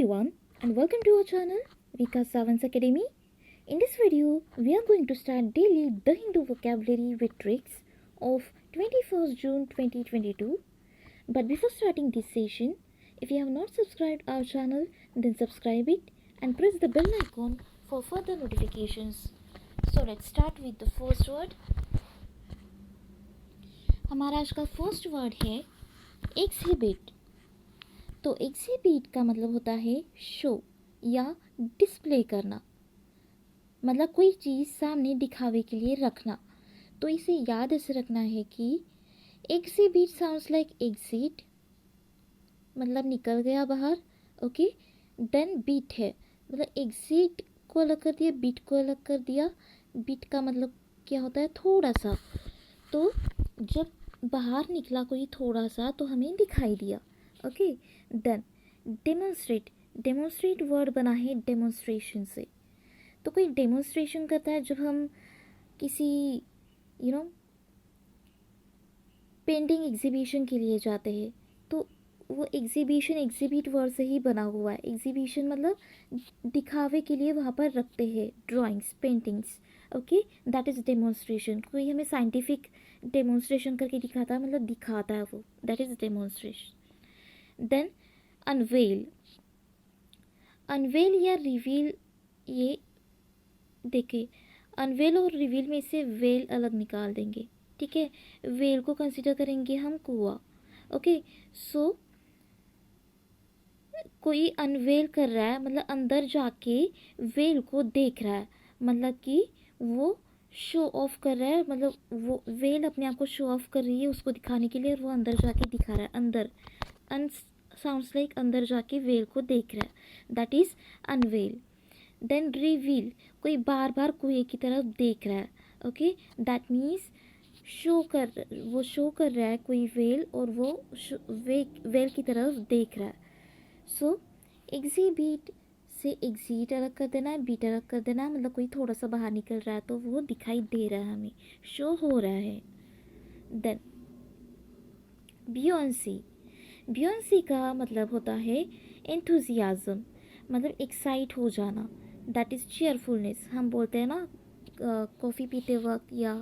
everyone and welcome to our channel Vika Savans Academy. In this video, we are going to start daily the Hindu vocabulary with tricks of 21st June 2022. But before starting this session, if you have not subscribed our channel, then subscribe it and press the bell icon for further notifications. So let's start with the first word. हमारा आज का first word है exhibit. तो exhibit का मतलब होता है show या डिस्प्ले करना, मतलब कोई चीज़ सामने दिखावे के लिए रखना. तो इसे याद ऐसे रखना है कि एक्सिबिट साउंड्स लाइक एग्जिट, मतलब निकल गया बाहर. ओके, देन बीट है, मतलब एग्जिट को अलग कर दिया, बीट को अलग कर दिया. बीट का मतलब क्या होता है, थोड़ा सा. तो जब बाहर निकला कोई थोड़ा सा तो हमें दिखाई दिया. Okay, then demonstrate. Demonstrate word बना है डेमोन्स्ट्रेशन से. तो कोई डेमोन्स्ट्रेशन करता है जब हम किसी पेंटिंग एग्जीबिशन के लिए जाते हैं, तो वो एग्जीबिशन एग्जिबिट वर्ड से ही बना हुआ है. एग्जीबिशन मतलब दिखावे के लिए वहाँ पर रखते हैं drawings, paintings. Okay, that is demonstration. कोई हमें साइंटिफिक डेमोन्स्ट्रेशन करके दिखाता है, मतलब दिखाता है वो, that is demonstration. Then unveil. Unveil या रिवील, ये देखिए अनवेल और रिवील में से वेल अलग निकाल देंगे. ठीक है, वेल को कंसिडर करेंगे हम कुआ. ओके, सो कोई अनवेल कर रहा है, मतलब अंदर जाके वेल को देख रहा है, मतलब कि वो शो ऑफ कर रहा है. मतलब वो वेल अपने आप को शो ऑफ कर रही है उसको दिखाने के लिए, और वो अंदर जाके दिखा रहा है. अंदर अन साउंड्स लाइक अंदर जाके वेल को देख रहा है, that is unveil. Then reveal, कोई बार बार कुएं की तरफ देख रहा है. ओके, दैट मीन्स वो शो कर रहा है कोई वेल, और वो वेल की तरफ देख रहा है. सो एग्जिबिट से एग्जिट अलग कर देना है, बीट अलग कर देना है, मतलब कोई थोड़ा सा बाहर निकल रहा है तो वो दिखाई दे रहा है, हमें शो हो रहा है. देन बियॉन्सी. बियॉन्सी का मतलब होता है एंथुजियाज्म, मतलब एक्साइट हो जाना. That is cheerfulness. हम बोलते हैं ना कॉफ़ी पीते वक्त या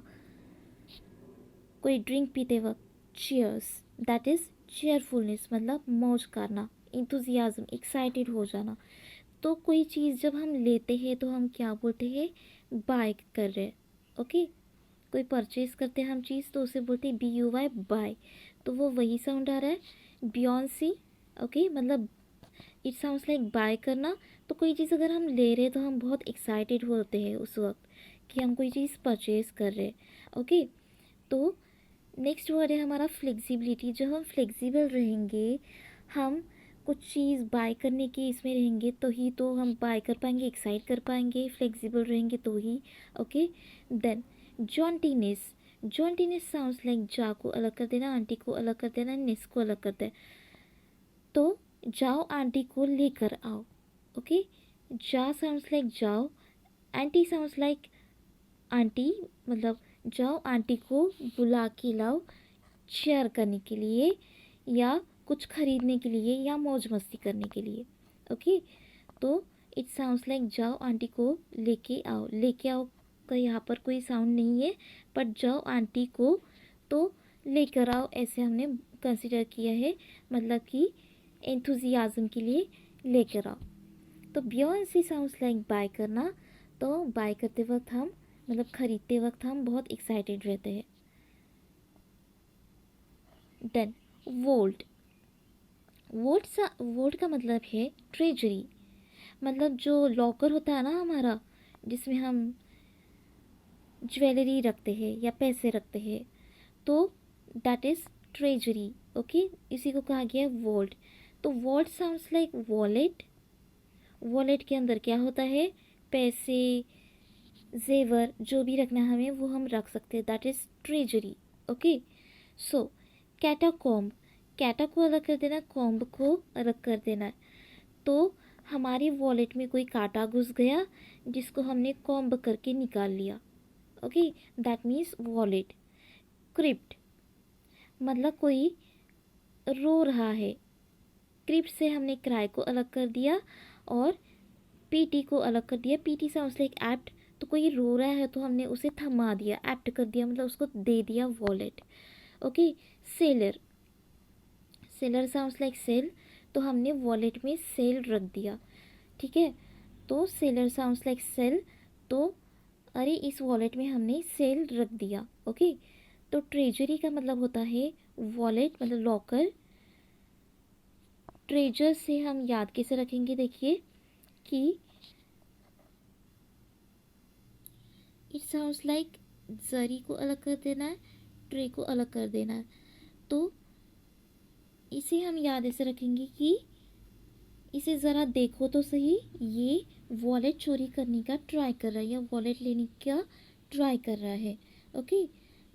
कोई ड्रिंक पीते वक्त, चीयर्स. दैट इज़ चीयरफुलनेस, मतलब मौज करना. इंथुजियाज्म, एक्साइटेड हो जाना. तो कोई चीज़ जब हम लेते हैं तो हम क्या बोलते हैं, बाय कर रहे. ओके, कोई परचेज करते हैं हम चीज़ तो उसे बोलते हैं BUY, बाय. तो वो वही साउंड आ रहा है, बियॉन्सी. ओके, मतलब इट साउंड्स लाइक बाय करना. तो कोई चीज़ अगर हम ले रहे हैं तो हम बहुत एक्साइटेड होते हैं उस वक्त कि हम कोई चीज़ परचेज कर रहे हैं. ओके, तो नेक्स्ट वर्ड है हमारा फ्लेक्सिबिलिटी. जब हम फ्लेक्सिबल रहेंगे, हम कुछ चीज़ बाय करने की इसमें रहेंगे तो ही तो हम बाय कर पाएंगे, एक्साइट कर पाएंगे. फ्लेक्सिबल रहेंगे तो ही. Okay, then jauntiness. Jauntiness sounds like जा को अलग कर देना, आंटी को अलग कर देना, नेस को अलग कर देना. तो जाओ आंटी को लेकर आओ. ओके, जा साउंड्स लाइक जाओ, आंटी साउंड्स लाइक आंटी, मतलब जाओ आंटी को बुला के लाओ शेयर करने के लिए, या कुछ खरीदने के लिए, या मौज मस्ती करने के लिए. ओके, तो इट साउंड्स लाइक जाओ आंटी को लेके आओ. लेके आओ का यहाँ पर कोई साउंड नहीं है, बट जाओ आंटी को तो लेकर आओ ऐसे हमने कंसिडर किया है, मतलब कि एंथुजियाज्म के लिए लेकर आओ. तो बियॉन्सी साउंड्स लाइक बाय करना. तो बाय करते वक्त हम, मतलब खरीदते वक्त हम बहुत एक्साइटेड रहते हैं. Then volt. वोल्ट का मतलब है ट्रेजरी, मतलब जो लॉकर होता है ना हमारा, जिसमें हम ज्वेलरी रखते हैं या पैसे रखते हैं, तो दैट इज़ ट्रेजरी. ओके, इसी को कहा गया है वोल्ट. तो volt sounds like wallet. Wallet के अंदर क्या होता है, पैसे, जेवर, जो भी रखना है हमें वो हम रख सकते हैं, that is treasury. Okay, so catacomb. कैटा को अलग कर देना, कॉम्ब को अलग कर देना. तो हमारी वॉलेट में कोई कांटा घुस गया जिसको हमने कॉम्ब करके निकाल लिया. Okay, that means wallet. Crypt, मतलब कोई रो रहा है, स्क्रिप्ट से हमने क्राई को अलग कर दिया और पीटी को अलग कर दिया। पीटी साउंड्स लाइक एप्ट, तो कोई रो रहा है तो हमने उसे थमा दिया, एप्ट कर दिया मतलब उसको दे दिया wallet. Okay. Seller, seller sounds like sale, तो हमने वॉलेट में सेल रख दिया। ठीक है, तो सेलर साउंड्स लाइक सेल, तो अरे इस वॉलेट में हमने सेल रख दिया। ओके। तो ट्रेजरी का मतलब होता है वॉलेट मतलब लॉकर। ट्रेजर से हम याद कैसे रखेंगे, देखिए कि इट साउंड्स लाइक जरी को अलग कर देना है, ट्रे को अलग कर देना है। तो इसे हम याद ऐसे रखेंगे कि इसे ज़रा देखो तो सही, ये वॉलेट चोरी करने का ट्राई कर रहा है या वॉलेट लेने का ट्राई कर रहा है। ओके,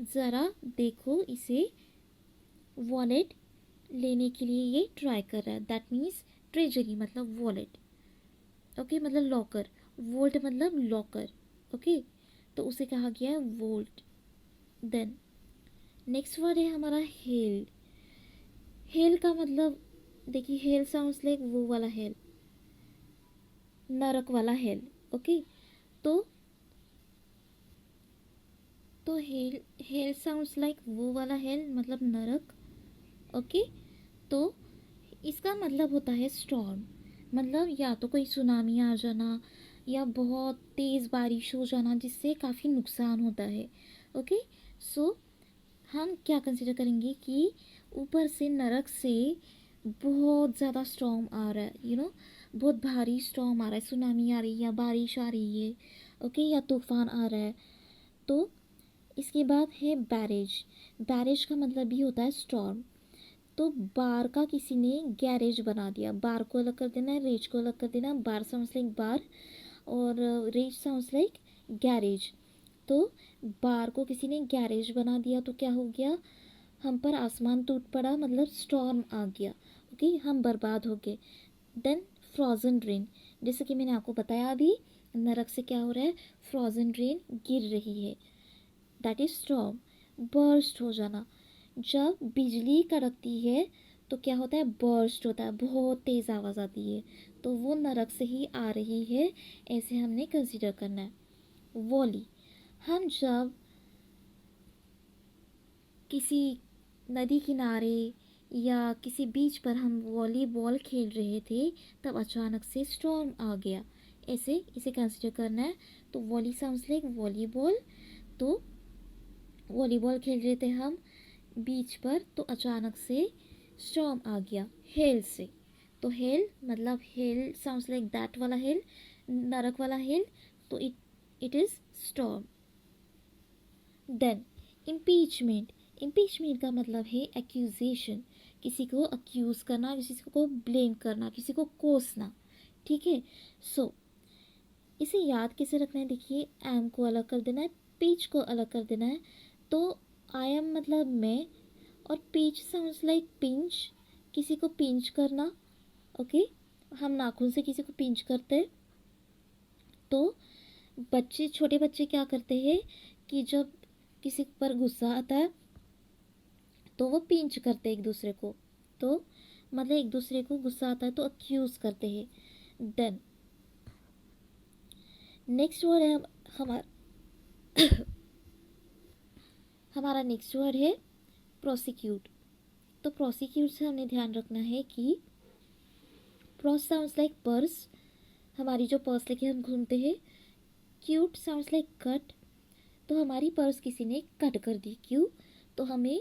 ज़रा देखो इसे, वॉलेट लेने के लिए ये ट्राई कर रहा है। दैट मीन्स ट्रेजरी मतलब वॉलेट। ओके, मतलब लॉकर। वोल्ट मतलब लॉकर। ओके, तो उसे कहा गया है वोल्ट। देन नेक्स्ट वर्ड है हमारा हेल। हेल का मतलब देखिए, हेल साउंड्स लाइक वो वाला हेल, नरक वाला हेल। ओके, तो हेल, हेल साउंड्स लाइक वो वाला हेल मतलब नरक। ओके, तो इसका मतलब होता है स्टॉर्म, मतलब या तो कोई सुनामी आ जाना या बहुत तेज़ बारिश हो जाना जिससे काफ़ी नुकसान होता है। ओके, सो हम क्या कंसिडर करेंगे कि ऊपर से नरक से बहुत ज़्यादा स्टॉर्म आ रहा है, बहुत भारी स्टॉर्म आ रहा है, सुनामी आ रही है या बारिश आ रही है। ओके, या तूफान आ रहा है। तो इसके बाद है बैरेज। बैरेज का मतलब भी होता है स्टॉर्म। तो बार का किसी ने गैरेज बना दिया, बार को अलग कर देना है, रेज को अलग कर देना। बार साउंड्स लाइक बार और रेज साउंड्स लाइक गैरेज। तो बार को किसी ने गैरेज बना दिया तो क्या हो गया, हम पर आसमान टूट पड़ा मतलब स्टॉर्म आ गया। ओके, हम बर्बाद हो गए। देन फ्रोजन रेन, जैसे कि मैंने आपको बताया अभी, नरक से क्या हो रहा है, फ्रोजन रेन गिर रही है, दैट इज स्टॉर्म। बर्स्ट हो जाना, जब बिजली कड़कती है तो क्या होता है, बर्स्ट होता है, बहुत तेज़ आवाज़ आती है, तो वो नरक से ही आ रही है, ऐसे हमने कंसीडर करना है। वॉली, हम जब किसी नदी किनारे या किसी बीच पर हम वॉलीबॉल खेल रहे थे तब अचानक से स्टॉर्म आ गया, ऐसे इसे कंसिडर करना है। तो वॉली साउंड्स लाइक वॉलीबॉल, तो वॉलीबॉल खेल रहे थे हम बीच पर तो अचानक से स्टॉर्म आ गया हेल से। तो हेल मतलब हेल साउंड्स लाइक दैट वाला हेल, नरक वाला हेल, तो it is storm. Then impeachment, impeachment का मतलब है एक्यूजेशन, किसी को अक्यूज करना, किसी को ब्लेम करना, किसी को कोसना। ठीक है, सो इसे याद कैसे रखना है, देखिए एम को अलग कर देना है, पीच को अलग कर देना है। तो आई एम मतलब मैं, और पीच साउंड्स लाइक पिंच, किसी को पिंच करना। ओके, हम नाखून से किसी को पिंच करते हैं। तो बच्चे, छोटे बच्चे क्या करते हैं कि जब किसी पर गुस्सा आता है तो वो पिंच करते हैं एक दूसरे को, तो मतलब एक दूसरे को गुस्सा आता है तो अक्यूज करते हैं। देन नेक्स्ट वर्ड है हमारा हमारा नेक्स्ट वर्ड है प्रोसिक्यूट। तो प्रोसिक्यूट से हमें ध्यान रखना है कि प्रोस साउंड्स लाइक पर्स, हमारी जो पर्स लेके हम घूमते हैं। क्यूट साउंड्स लाइक कट, तो हमारी पर्स किसी ने कट कर दी, क्यों, तो हमें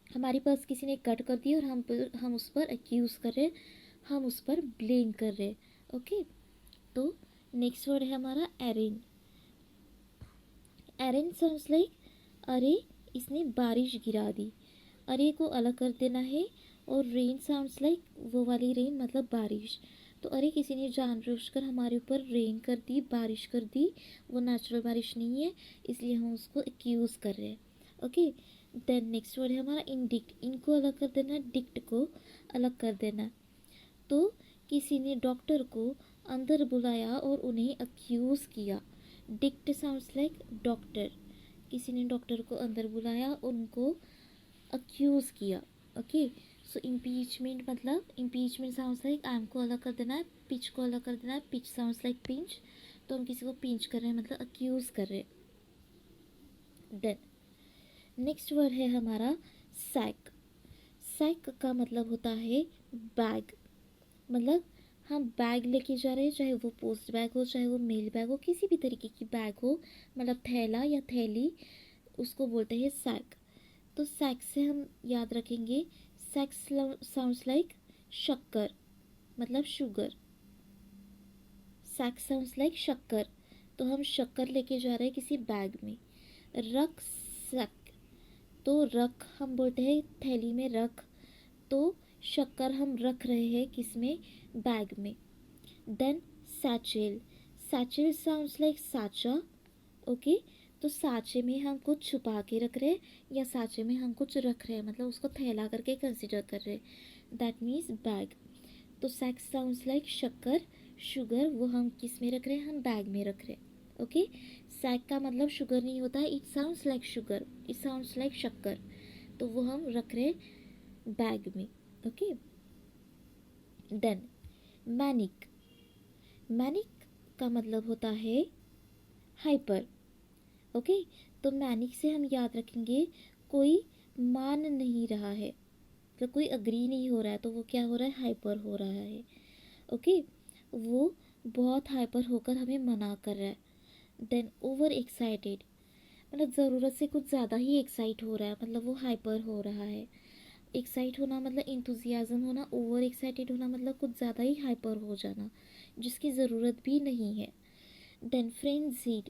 हमारी पर्स किसी ने कट कर दी और हम उस पर एक्यूज कर रहे, हम उस पर ब्लेम कर रहे। ओके, तो नेक्स्ट वर्ड है हमारा एरेन। एरेन साउंड्स लाइक अरे इसने बारिश गिरा दी, अरे को अलग कर देना है। और रेन साउंड्स लाइक वो वाली रेन मतलब बारिश, तो अरे किसी ने जानबूझकर हमारे ऊपर रेन कर दी, बारिश कर दी, वो नेचुरल बारिश नहीं है, इसलिए हम उसको एक्यूज कर रहे हैं। ओके, देन नेक्स्ट वर्ड है हमारा इंडिक्ट, इनको अलग कर देना, डिक्ट को अलग कर देना। तो किसी ने डॉक्टर को अंदर बुलाया और उन्हें अक्यूज किया, डिक्ट साउंड्स लाइक डॉक्टर, किसी ने डॉक्टर को अंदर बुलाया और उनको अक्यूज किया। ओके, सो इम्पीचमेंट मतलब इम्पीचमेंट साउंड्स लाइक आर्म को अलग कर देना है, पिच को अलग कर देना है, पिच साउंड्स लाइक पिंच, तो हम किसी को पिंच कर रहे हैं मतलब अक्यूज़ कर रहे हैं। देन नेक्स्ट वर्ड है हमारा सैक। सैक का मतलब होता है बैग। मतलब हम बैग लेके जा रहे हैं, चाहे वो पोस्ट बैग हो, चाहे वो मेल बैग हो, किसी भी तरीके की बैग हो, मतलब थैला या थैली, उसको बोलते हैं सैक। तो सैक से हम याद रखेंगे, सैक साउंड्स लाइक शक्कर, मतलब शुगर। सैक साउंड्स लाइक शक्कर, तो हम शक्कर लेके जा रहे हैं किसी बैग में। रक सैक, तो रख हम बोलते हैं थैली में रख, तो शक्कर हम रख रहे हैं किस में, बैग में। देन सैचेल, सैचेल साउंड्स लाइक साचा। ओके, तो साचे में हम कुछ छुपा के रख रहे हैं या साचे में हम कुछ रख रहे हैं, मतलब उसको थैला करके कंसिडर कर रहे हैं, दैट मीन्स बैग। तो सैक साउंड्स लाइक शक्कर, शुगर, वो हम किस में रख रहे हैं, हम बैग में रख रहे हैं। ओके, सैक का मतलब शुगर नहीं होता है, it sounds like sugar, it sounds like शक्कर, तो वो हम रख रहे हैं बैग में। Okay, then manic. मैनिक का मतलब होता है हाइपर। ओके, तो मैनिक से हम याद रखेंगे कोई मान नहीं रहा है, मतलब कोई अग्री नहीं हो रहा है, तो वो क्या हो रहा है, हाइपर हो रहा है। ओके, वो बहुत हाइपर होकर हमें मना कर रहा है। देन ओवर एक्साइटेड, मतलब ज़रूरत से कुछ ज़्यादा ही एक्साइट हो रहा है, मतलब वो हाइपर हो रहा है। एक्साइट होना मतलब इंथुजियाज़म होना, ओवर एक्साइटेड होना मतलब कुछ ज़्यादा ही हाइपर हो जाना, जिसकी ज़रूरत भी नहीं है। देन फ्रेंजीड,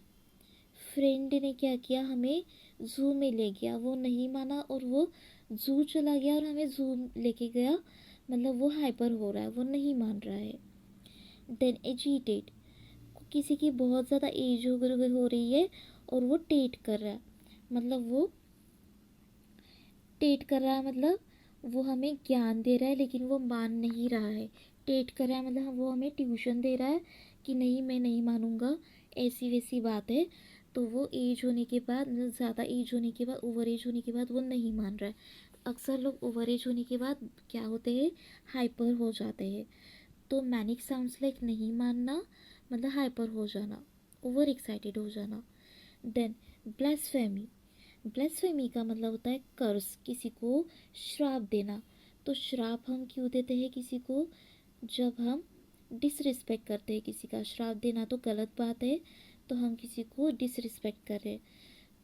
फ्रेंड ने क्या किया, हमें जू में ले गया, वो नहीं माना और वो जू चला गया और हमें जू लेके गया, मतलब वो हाइपर हो रहा है, वो नहीं मान रहा है। देन एजिटेट, किसी की बहुत ज़्यादा एज हो रही है और वो टेट कर रहा है, मतलब वो टेट कर रहा है, मतलब वो हमें ज्ञान दे रहा है लेकिन वो मान नहीं रहा है। टेट कर रहा है मतलब वो हमें ट्यूशन दे रहा है कि नहीं मैं नहीं मानूंगा, ऐसी वैसी बात है। तो वो एज होने के बाद, मतलब ज़्यादा एज होने के बाद, ओवर एज होने के बाद वो नहीं मान रहा है। अक्सर लोग ओवर एज होने के बाद क्या होते हैं, हाइपर हो जाते हैं। तो मैनिक साउंड्स लाइक नहीं मानना, मतलब हाइपर हो जाना, ओवर एक्साइटेड हो जाना। देन ब्लास्फेमी, ब्लास्फेमी का मतलब होता है कर्स, किसी को श्राप देना। तो श्राप हम क्यों देते हैं किसी को, जब हम डिसरिस्पेक्ट करते हैं किसी का। श्राप देना तो गलत बात है, तो हम किसी को डिसरिस्पेक्ट कर रहे हैं।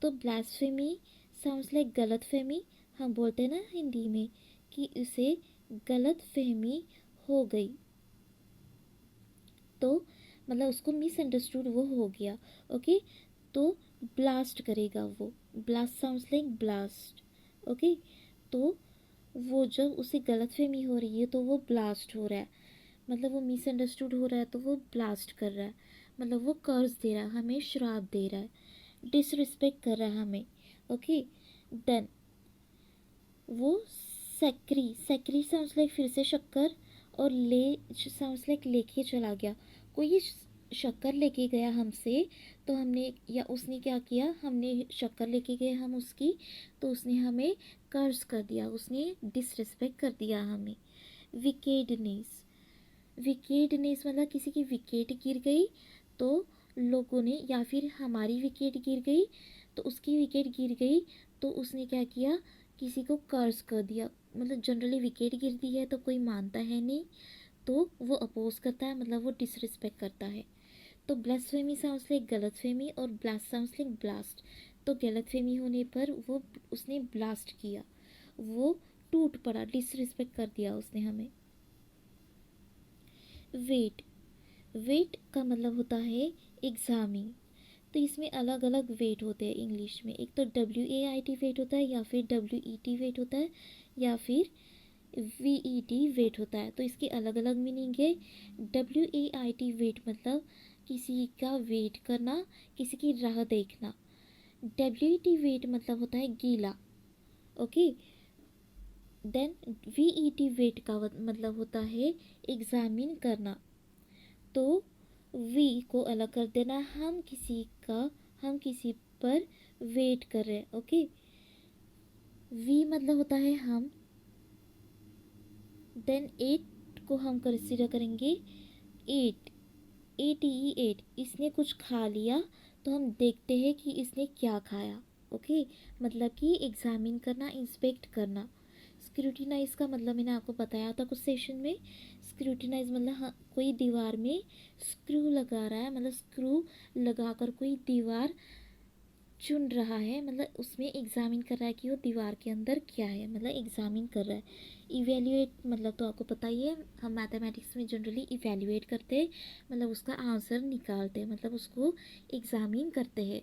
तो ब्लास्फेमी साउंड्स लाइक गलत फहमी, हम बोलते हैं ना हिंदी में कि उसे गलत फहमी हो गई, तो मतलब उसको मिसअंडरस्टूड वो हो गया। ओके, तो ब्लास्ट करेगा वो, blast sounds like blast. Okay, तो वो जब उसे गलतफहमी हो रही है तो वो ब्लास्ट हो रहा है, मतलब वो मिसअंडरस्टूड हो रहा है तो वो ब्लास्ट कर रहा है, मतलब वो कर्ज दे रहा है, हमें श्राप दे रहा है, डिसरिस्पेक्ट कर रहा है हमें। ओके, देन वो सक्री, सक्री साउंड्स लाइक फिर से शक्कर, और ले साउंड्स लाइक लेके चला गया। कोई ये शक्कर लेके गया हमसे, तो हमने या उसने क्या किया, हमने शक्कर लेके गए हम उसकी, तो उसने हमें कर्ज कर दिया, उसने डिसरिस्पेक्ट कर दिया हमें। विकेडनेस, विकेडनेस मतलब किसी की विकेट गिर गई, तो लोगों ने, या फिर हमारी विकेट गिर गई तो उसकी विकेट गिर गई, तो उसने क्या किया, किसी को कर्ज कर दिया। मतलब जनरली विकेट गिरती है तो कोई मानता है नहीं, तो वो अपोज करता है, मतलब वो डिसरिस्पेक्ट करता है। तो ब्लास्फेमी साउंड्स लाइक गलतफहमी और ब्लास्ट साउंड्स लाइक ब्लास्ट। तो गलतफहमी होने पर वो उसने ब्लास्ट किया, वो टूट पड़ा, डिसरिस्पेक्ट कर दिया उसने हमें। वेट, वेट का मतलब होता है एग्जामिंग। तो इसमें अलग अलग वेट होते हैं इंग्लिश में, एक तो WAIT वेट होता है, या फिर WET वेट होता है, या फिर VET वेट होता है। तो इसकी अलग अलग मीनिंग है। WAIT वेट मतलब किसी का वेट करना, किसी की राह देखना। WET वेट मतलब होता है गीला। ओके, देन VET वेट का मतलब होता है एग्जामिन करना। तो वी को अलग कर देना, हम किसी का, हम किसी पर वेट कर रहे हैं। ओके, वी मतलब होता है हम, देन 8 को हम कंसिडर करेंगे। 8, एट, इसने कुछ खा लिया, तो हम देखते हैं कि इसने क्या खाया। ओके, मतलब कि एग्जामिन करना, इंस्पेक्ट करना। स्क्रूटिनाइज का मतलब मैंने आपको बताया था कुछ सेशन में। स्क्रूटिनाइज मतलब हाँ, कोई दीवार में स्क्रू लगा रहा है, मतलब स्क्रू लगाकर कोई दीवार चुन रहा है, मतलब उसमें एग्जामिन कर रहा है कि वो दीवार के अंदर क्या है, मतलब एग्जामिन कर रहा है। इवेल्युएट मतलब तो आपको पता ही है, हम मैथमेटिक्स में जनरली इवेल्युएट करते हैं, मतलब उसका आंसर निकालते हैं, मतलब उसको एग्जामिन करते हैं।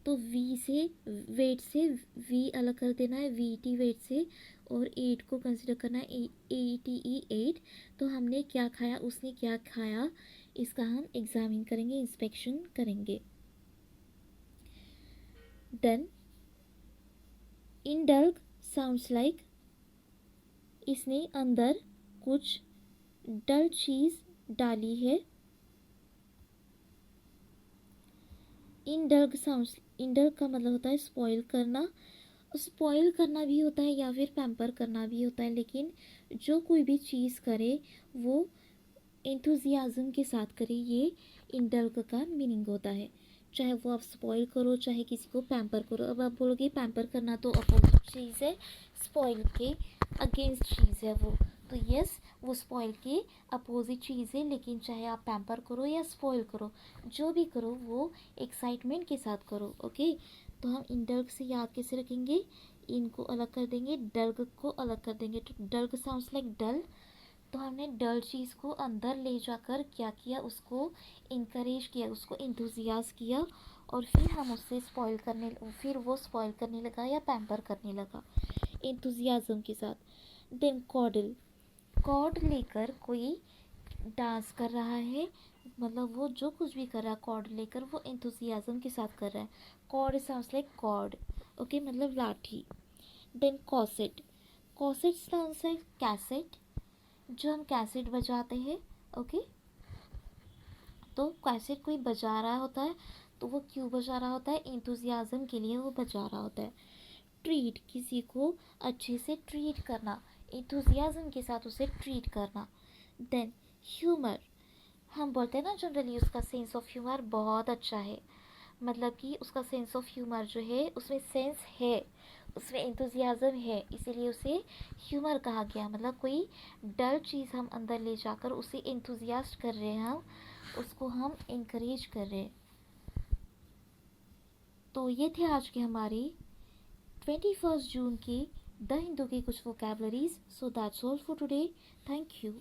तो वी से, वेट से वी अलग कर देना है, वी टी वेट से, और 8 को कंसिडर करना है, ए टी ई 8। तो हमने क्या खाया, उसने क्या खाया, इसका हम एग्जामिन करेंगे, इंस्पेक्शन करेंगे। देन इंडल्ग साउंड्स लाइक, इसने अंदर कुछ डल चीज डाली है। इंडल्ग साउंड्स, इंडल्ग का मतलब होता है स्पॉइल करना। स्पॉइल करना भी होता है या फिर पैम्पर करना भी होता है, लेकिन जो कोई भी चीज़ करे वो एंथुजियाज्म के साथ करे, ये इंडल्ग का मीनिंग होता है। चाहे वो आप स्पॉइल करो, चाहे किसी को पैम्पर करो। अब आप बोलोगे पैम्पर करना तो अपोजिट चीज़ है, स्पॉइल के अगेंस्ट चीज़ है वो। तो यस, वो स्पॉइल के अपोजिट चीज़ है, लेकिन चाहे आप पैम्पर करो या स्पॉइल करो, जो भी करो वो एक्साइटमेंट के साथ करो। ओके, तो हम इंडल्ग से याद कैसे रखेंगे, इनको अलग कर देंगे, डल्ग को अलग कर देंगे। तो डल्ग साउंड्स लाइक डल, तो हमने डल चीज़ को अंदर ले जाकर क्या किया, उसको इनकरेज किया, उसको इंथुजियाज किया, और फिर हम उससे स्पॉइल करने, फिर वो स्पॉइल करने लगा या पैम्पर करने लगा इंथुजियाज्म के साथ। देन कॉर्डल, कॉर्ड लेकर कोई डांस कर रहा है, मतलब वो जो कुछ भी कर रहा है कॉर्ड लेकर, वो इंथुजियाज्म के साथ कर रहा है। Cord sounds like cord, okay, मतलब लाठी। Then cosset, cosset sounds like cassette, जो हम कैसेट बजाते हैं। ओके, तो कैसेट कोई बजा रहा होता है, तो वो क्यों बजा रहा होता है, इंथुजियाज्म के लिए वो बजा रहा होता है। ट्रीट, किसी को अच्छे से ट्रीट करना, इंथुजियाज्म के साथ उसे ट्रीट करना। देन ह्यूमर, हम बोलते हैं ना जनरली उसका सेंस ऑफ ह्यूमर बहुत अच्छा है, मतलब कि उसका सेंस ऑफ ह्यूमर जो है उसमें सेंस है, उसमें एंथुजियाज्म है, इसीलिए उसे ह्यूमर कहा गया। मतलब कोई डल चीज़ हम अंदर ले जाकर उसे एंथुजियास्ट कर रहे हैं, हम उसको हम इंकरेज कर रहे हैं। तो ये थे आज के हमारे 21 जून के द हिंदू के कुछ vocabularies. So that's all for today, thank you.